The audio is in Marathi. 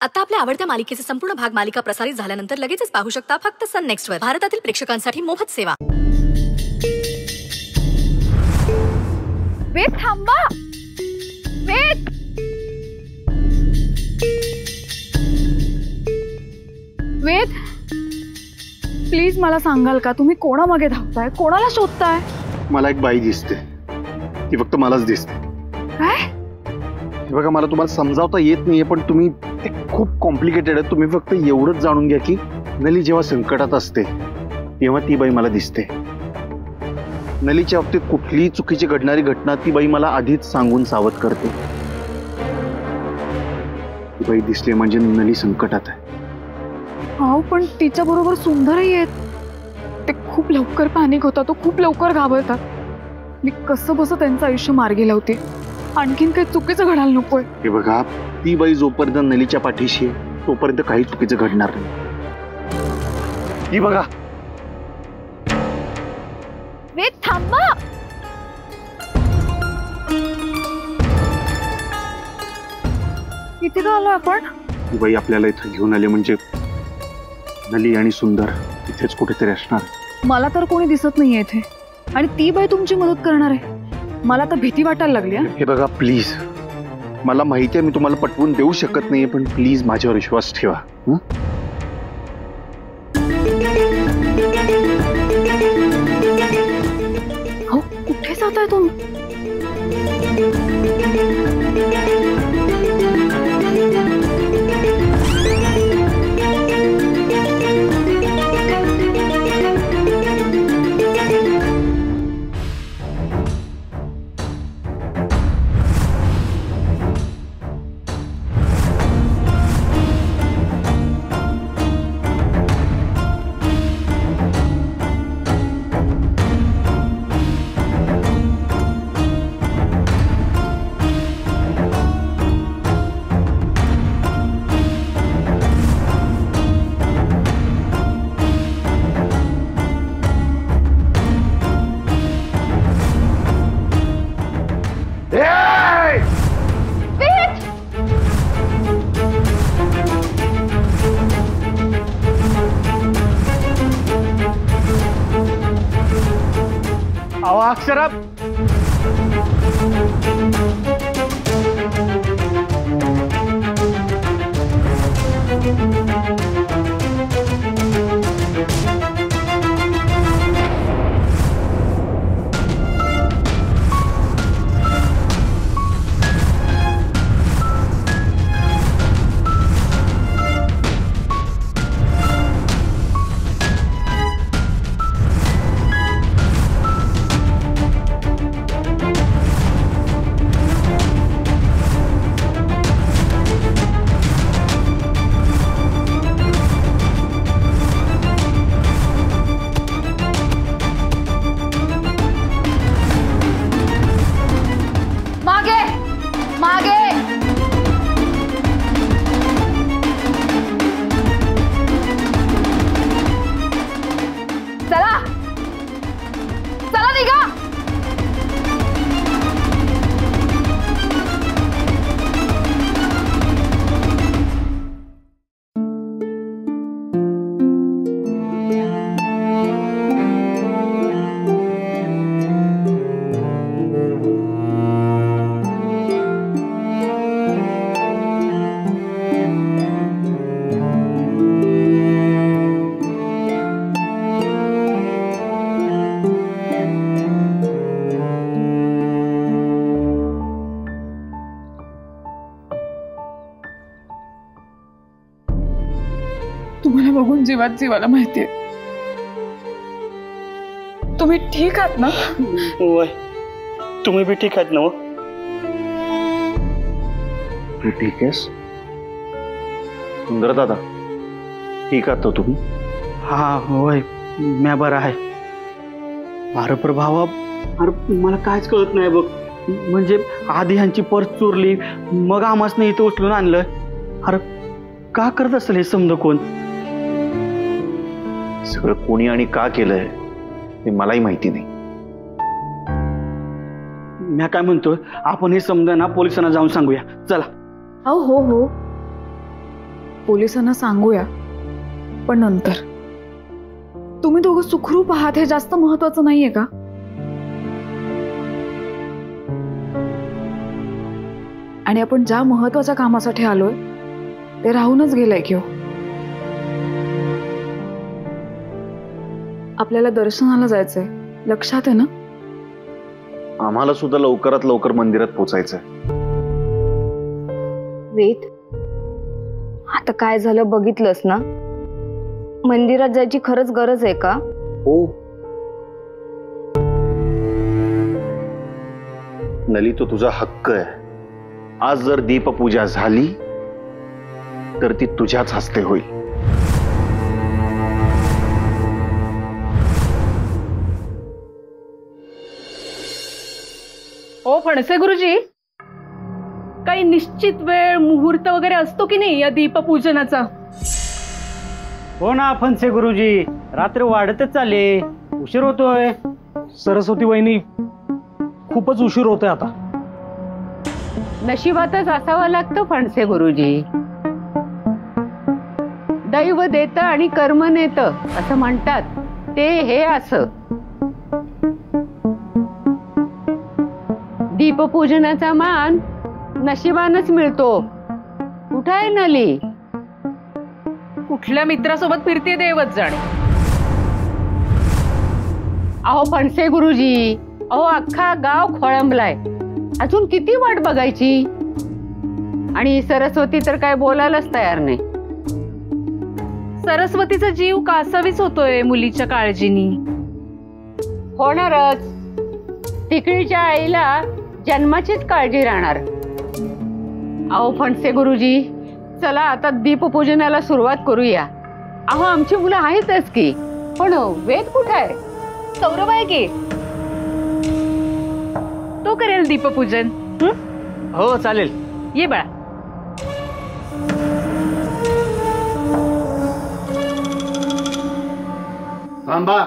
आता आपल्या आवडत्या मालिकेचे संपूर्ण भाग मालिका प्रसारित झाल्यानंतर लगेचच पाहू शकता फक्त सन नेक्स्ट वर. भारतातील प्रेक्षकांसाठी मोफत सेवा. वेद थांबा. वेद वेद प्लीज मला सांगाल का तुम्ही कोणामागे धावताय, कोणाला शोधताय? मला एक बाई दिसते, ती फक्त मलाच दिसते. काय? बघा मला तुम्हाला समजावता येत नाहीये पण तुम्ही ते खूप कॉम्प्लिकेटेड आहे. तुम्ही फक्त एवढंच जाणून घ्या की नली जेव्हा संकटात असते तेव्हा ती बाई मला दिसते. नलीच्या बाबतीत कुठलीही चुकीची घडणारी घटना ती बाई मला आधीच सांगून सावध करते. ती बाई दिसली म्हणजे नली संकटात आहे. हो पण तिच्या बरोबर सुंदरही आहेत. ते खूप लवकर पॅनिक होतात, तो खूप लवकर घाबरतात. मी कसं बसं त्यांचं आयुष्य मार्गी लावते. आणखीन काही चुकीचं घडायला नकोय. हे बघा ती बाई जोपर्यंत नलीच्या पाठीशी आहे तोपर्यंत काही चुकीचं घडणार नाही. ही बघा. वेद थांबा. इथे का आलो आपण? ही बाई आपल्याला इथं घेऊन आली म्हणजे नली आणि सुंदर इथेच कुठेतरी असणार. मला तर कोणी दिसत नाहीये इथे आणि ती बाई तुमची मदत करणार आहे. मला तर भीती वाटायला लागली. हे बघा प्लीज, मला माहिती आहे मी तुम्हाला पटवून देऊ शकत नाहीये पण प्लीज माझ्यावर विश्वास ठेवा. हो कुठे जाताय तुम्ही? अक्षरा तुम्हाला बघून जीवात जीवाला माहितीये. तुम्ही ठीक आहात ना? वय तुम्ही भी ठीक आहात ना? तू ठीक आहेस सुंदर दादा? ठीक आहात तुम्ही? हा वय मैं बरा आहे. अरे प्रभावा, अरे मला कायच कळत नाही बघ. म्हणजे आधी ह्यांची पर्स चोरली मग आम्हाच नाही इथं उचलून आणलं. अरे का करत असेल हे समज कोण? सगळं कोणी आणि का केलंय हे मलाही माहिती नाही. मी काय म्हणतोय, आपण हे समजा ना पोलिसांना जाऊन सांगूया. चला. हो हो, पोलिसांना सांगूया, पण नंतर. तुम्ही दोघं सुखरूप आहात हे जास्त महत्वाचं नाहीये का? आणि आपण ज्या महत्वाच्या कामासाठी आलोय ते राहूनच गेलंय की हो. आपल्याला दर्शनाला जायचंय, लक्षात आहे ना? आम्हाला सुद्धा लवकरात लवकर मंदिरात पोचायचंय. वेद, आता काय झालं बघितलंस ना? मंदिरात जायची खरंच गरज आहे का? हो नली, तो तुझा हक्क आहे. आज जर दीपपूजा झाली तर ती तुझ्याच हस्ते होईल. ओ फणसे गुरुजी, काही निश्चित वेळ मुहूर्त वगैरे असतो की नाही या दीपपूजनाचा? हो ना फणसे गुरुजी, रात्र वाढतच चालले, उशीर होतोय. सरस्वती वहिनी, खूपच उशीर होतोय आता. नशिबातच असावं लागतं फणसे गुरुजी. दैव देतं आणि कर्म नेतं असं म्हणतात, ते हे असं. दीपपूजनाचा मान नशिबानच मिळतो. कुठं आहे नली? कुठल्या मित्रासोबत फिरते देवच जाणे. अहो फणसे गुरुजी, अहो अख्खा गाव खोळंबलाय. अजून किती वाट बघायची? आणि सरस्वती तर काय बोलायलाच तयार नाही. सरस्वतीचा जीव कासावीस होतोय मुलीच्या काळजीनी. होणारच. तिकडीच्या आईला जन्माचीच काळजी राहणार. अहो फणसे गुरुजी, चला आता दीपपूजनाला सुरुवात करूया. अहो आमची मुलं आहेतच की, पण वेद कुठे आहे? सौरभ आहे की, तो करेल दीपपूजन. हो चालेल. ये बाळा. थांबा.